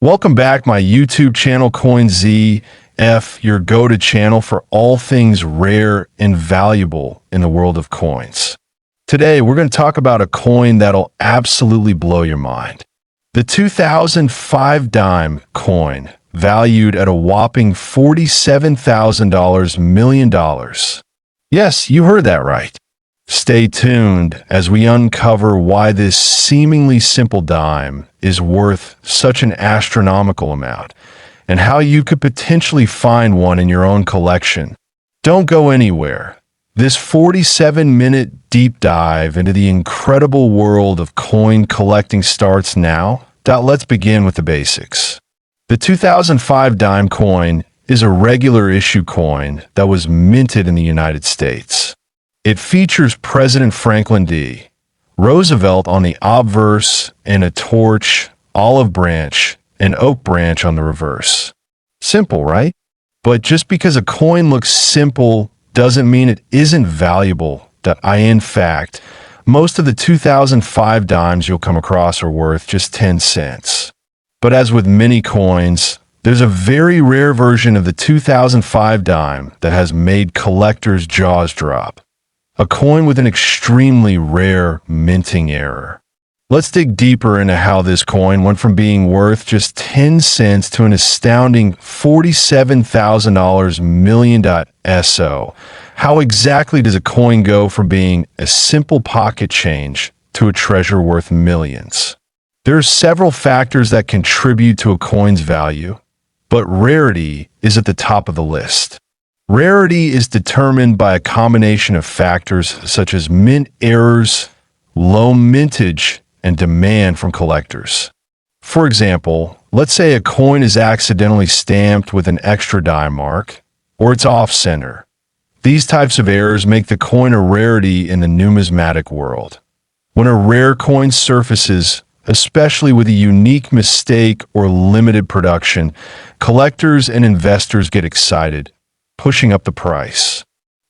Welcome back, my YouTube channel, CoinZF, your go-to channel for all things rare and valuable in the world of coins. Today, we're going to talk about a coin that'll absolutely blow your mind. The 2005 dime coin, valued at a whopping $47,000 million. Yes, you heard that right. Stay tuned as we uncover why this seemingly simple dime is worth such an astronomical amount, and how you could potentially find one in your own collection. Don't go anywhere. This 47-minute deep dive into the incredible world of coin collecting starts now. Let's begin with the basics. The 2005 dime coin is a regular issue coin that was minted in the United States. It features President Franklin D. Roosevelt on the obverse and a torch, olive branch, and oak branch on the reverse. Simple, right? But just because a coin looks simple doesn't mean it isn't valuable. In fact, most of the 2005 dimes you'll come across are worth just 10 cents. But as with many coins, there's a very rare version of the 2005 dime that has made collectors' jaws drop. A coin with an extremely rare minting error. Let's dig deeper into how this coin went from being worth just 10 cents to an astounding $47,000 million. So, how exactly does a coin go from being a simple pocket change to a treasure worth millions? There are several factors that contribute to a coin's value, but rarity is at the top of the list. Rarity is determined by a combination of factors such as mint errors, low mintage, and demand from collectors. For example, let's say a coin is accidentally stamped with an extra die mark, or it's off-center. These types of errors make the coin a rarity in the numismatic world. When a rare coin surfaces, especially with a unique mistake or limited production, collectors and investors get excited, pushing up the price.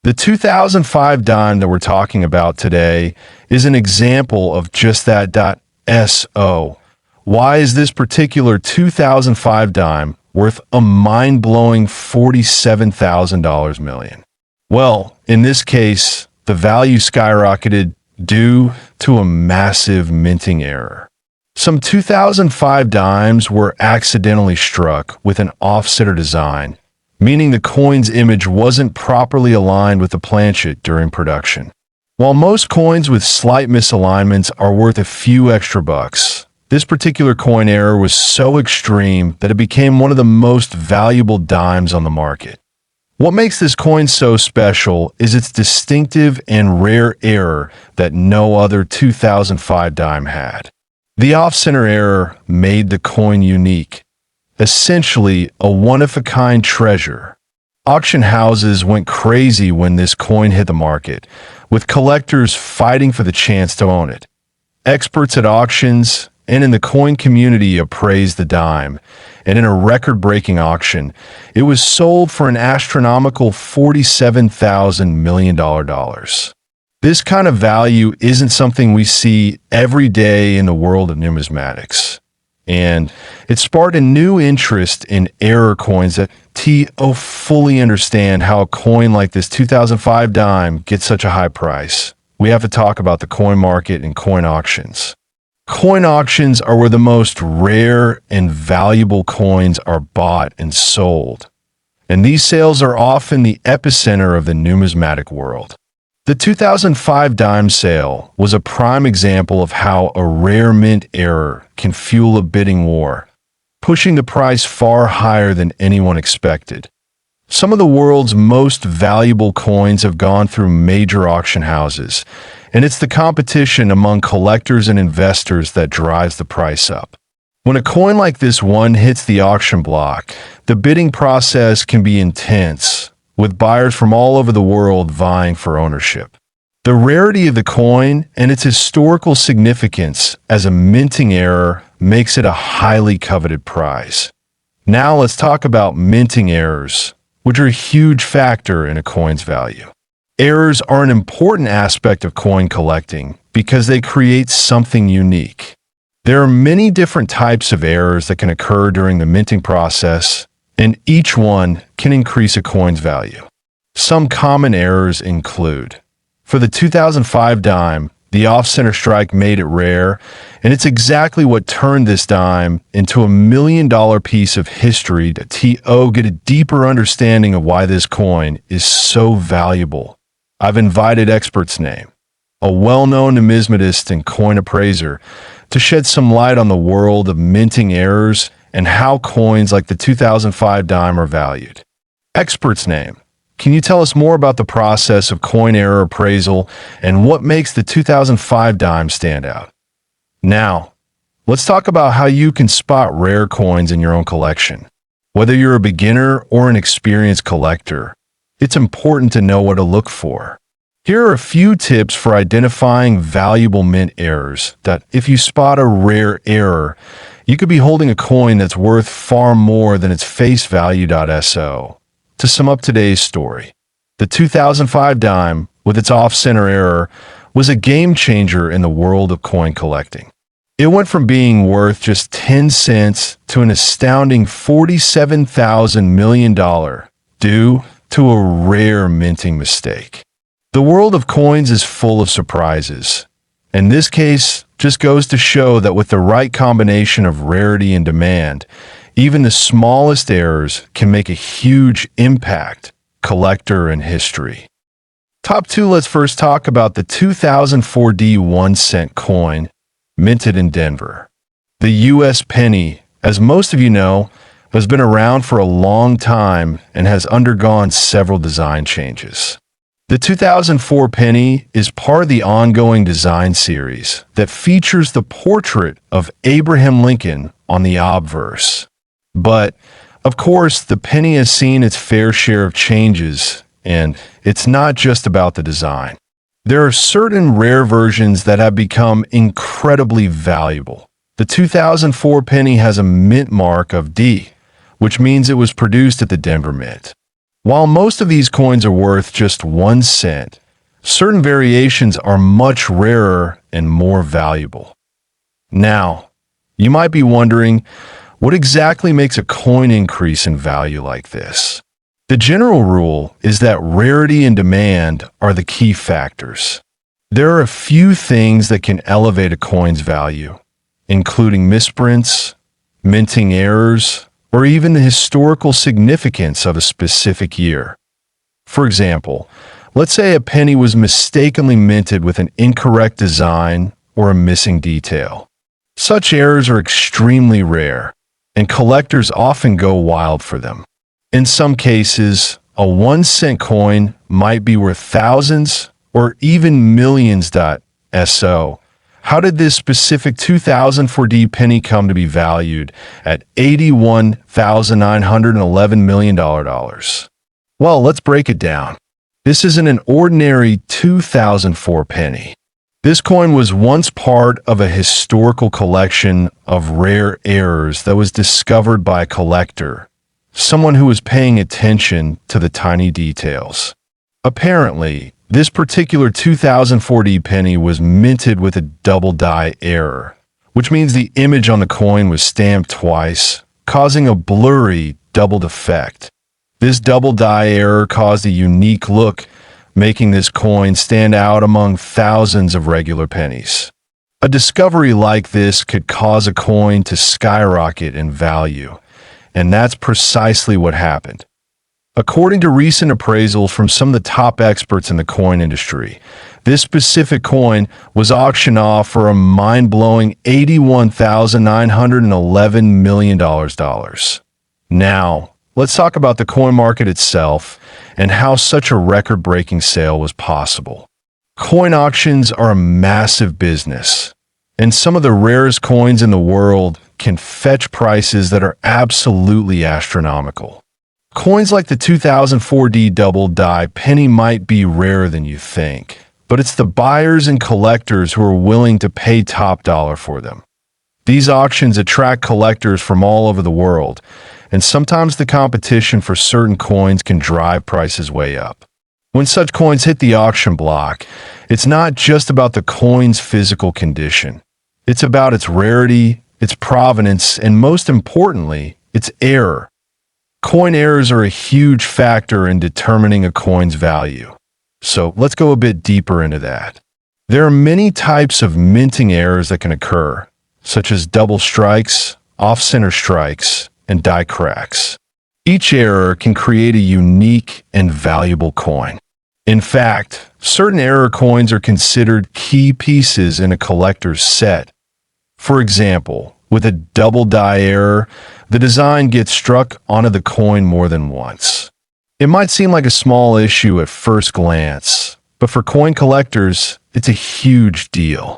The 2005 dime that we're talking about today is an example of just that. So, why is this particular 2005 dime worth a mind-blowing $47,000 million? Well, in this case, the value skyrocketed due to a massive minting error. Some 2005 dimes were accidentally struck with an offsetter design, meaning the coin's image wasn't properly aligned with the planchet during production. While most coins with slight misalignments are worth a few extra bucks, this particular coin error was so extreme that it became one of the most valuable dimes on the market. What makes this coin so special is its distinctive and rare error that no other 2005 dime had. The off-center error made the coin unique. Essentially, a one-of-a-kind treasure. Auction houses went crazy when this coin hit the market, with collectors fighting for the chance to own it. Experts at auctions and in the coin community appraised the dime, and in a record-breaking auction, it was sold for an astronomical $47,000 million. This kind of value isn't something we see every day in the world of numismatics. And it sparked a new interest in error coins that fully understand how a coin like this 2005 dime gets such a high price. We have to talk about the coin market and coin auctions. Coin auctions are where the most rare and valuable coins are bought and sold. And these sales are often the epicenter of the numismatic world. The 2005 dime sale was a prime example of how a rare mint error can fuel a bidding war, pushing the price far higher than anyone expected. Some of the world's most valuable coins have gone through major auction houses, and it's the competition among collectors and investors that drives the price up. When a coin like this one hits the auction block, the bidding process can be intense, with buyers from all over the world vying for ownership. The rarity of the coin and its historical significance as a minting error makes it a highly coveted prize. Now let's talk about minting errors, which are a huge factor in a coin's value. Errors are an important aspect of coin collecting because they create something unique. There are many different types of errors that can occur during the minting process, and each one can increase a coin's value. Some common errors include: for the 2005 dime, the off-center strike made it rare, and it's exactly what turned this dime into a $1 million piece of history to get a deeper understanding of why this coin is so valuable. I've invited experts name, a well-known numismatist and coin appraiser, to shed some light on the world of minting errors and how coins like the 2005 dime are valued. Experts name, can you tell us more about the process of coin error appraisal and what makes the 2005 dime stand out? Now, let's talk about how you can spot rare coins in your own collection. Whether you're a beginner or an experienced collector, it's important to know what to look for. Here are a few tips for identifying valuable mint errors that, if you spot a rare error, you could be holding a coin that's worth far more than its face value. So, to sum up today's story, the 2005 dime, with its off-center error, was a game changer in the world of coin collecting. It went from being worth just 10 cents to an astounding $47,000 million due to a rare minting mistake. The world of coins is full of surprises, and this case just goes to show that with the right combination of rarity and demand, even the smallest errors can make a huge impact, collector and history. Top 2, let's first talk about the 2004D 1-cent coin, minted in Denver. The U.S. penny, as most of you know, has been around for a long time and has undergone several design changes. The 2004 penny is part of the ongoing design series that features the portrait of Abraham Lincoln on the obverse. But, of course, the penny has seen its fair share of changes, and it's not just about the design. There are certain rare versions that have become incredibly valuable. The 2004 penny has a mint mark of D, which means it was produced at the Denver Mint. While most of these coins are worth just 1 cent, certain variations are much rarer and more valuable. Now, you might be wondering, what exactly makes a coin increase in value like this? The general rule is that rarity and demand are the key factors. There are a few things that can elevate a coin's value, including misprints, minting errors, or even the historical significance of a specific year. For example, let's say a penny was mistakenly minted with an incorrect design or a missing detail. Such errors are extremely rare, and collectors often go wild for them. In some cases, a 1-cent coin might be worth thousands or even millions. So, how did this specific 2004D penny come to be valued at $81,911 million? Well, let's break it down. This isn't an ordinary 2004 penny. This coin was once part of a historical collection of rare errors that was discovered by a collector, someone who was paying attention to the tiny details. Apparently, this particular 2004D penny was minted with a double die error, which means the image on the coin was stamped twice, causing a blurry doubled effect. This double die error caused a unique look, making this coin stand out among thousands of regular pennies. A discovery like this could cause a coin to skyrocket in value, and that's precisely what happened. According to recent appraisals from some of the top experts in the coin industry, this specific coin was auctioned off for a mind-blowing $81,911 million. Now, let's talk about the coin market itself and how such a record-breaking sale was possible. Coin auctions are a massive business, and some of the rarest coins in the world can fetch prices that are absolutely astronomical. Coins like the 2004D double die penny might be rarer than you think, but it's the buyers and collectors who are willing to pay top dollar for them. These auctions attract collectors from all over the world, and sometimes the competition for certain coins can drive prices way up. When such coins hit the auction block, it's not just about the coin's physical condition. It's about its rarity, its provenance, and most importantly, its error. Coin errors are a huge factor in determining a coin's value. So let's go a bit deeper into that. There are many types of minting errors that can occur, such as double strikes, off-center strikes, and die cracks. Each error can create a unique and valuable coin. In fact, certain error coins are considered key pieces in a collector's set. For example, with a double die error, the design gets struck onto the coin more than once. It might seem like a small issue at first glance, but for coin collectors, it's a huge deal.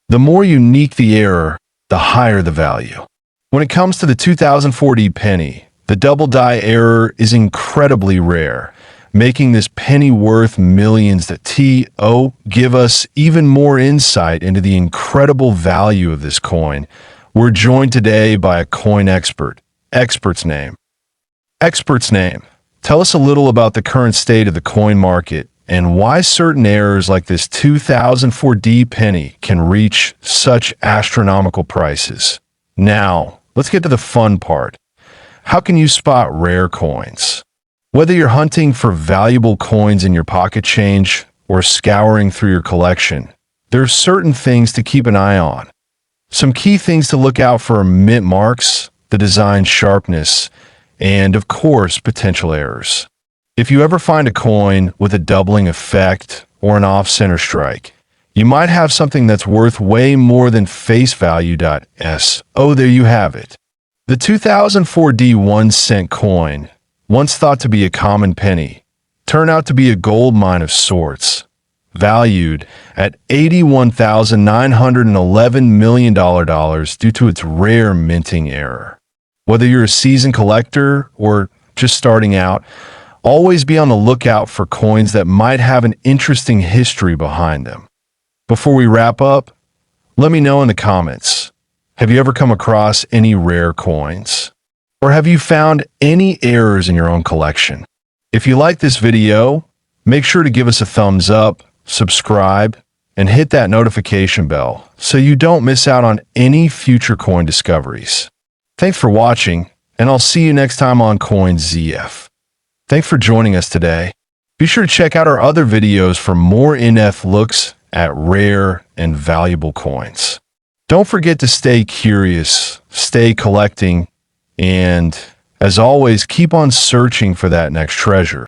The more unique the error, the higher the value. When it comes to the 2004D penny, the double die error is incredibly rare, making this penny worth millions. To give us even more insight into the incredible value of this coin, we're joined today by a coin expert. Expert's name. Expert's name. Tell us a little about the current state of the coin market and why certain errors like this 2004D penny can reach such astronomical prices. Now, let's get to the fun part. How can you spot rare coins? Whether you're hunting for valuable coins in your pocket change or scouring through your collection, there are certain things to keep an eye on. Some key things to look out for are mint marks, the design sharpness, and of course, potential errors. If you ever find a coin with a doubling effect or an off-center strike, you might have something that's worth way more than face value. There you have it. The 2004D 1-cent coin, once thought to be a common penny, turned out to be a gold mine of sorts, valued at $81,911 million due to its rare minting error. Whether you're a seasoned collector or just starting out, always be on the lookout for coins that might have an interesting history behind them. Before we wrap up, let me know in the comments, have you ever come across any rare coins? Or have you found any errors in your own collection? If you like this video, make sure to give us a thumbs up, subscribe, and hit that notification bell so you don't miss out on any future coin discoveries. Thanks for watching, and I'll see you next time on Coin ZF. Thanks for joining us today. Be sure to check out our other videos for more in-depth looks at rare and valuable coins. Don't forget to stay curious, stay collecting, and, as always, keep on searching for that next treasure.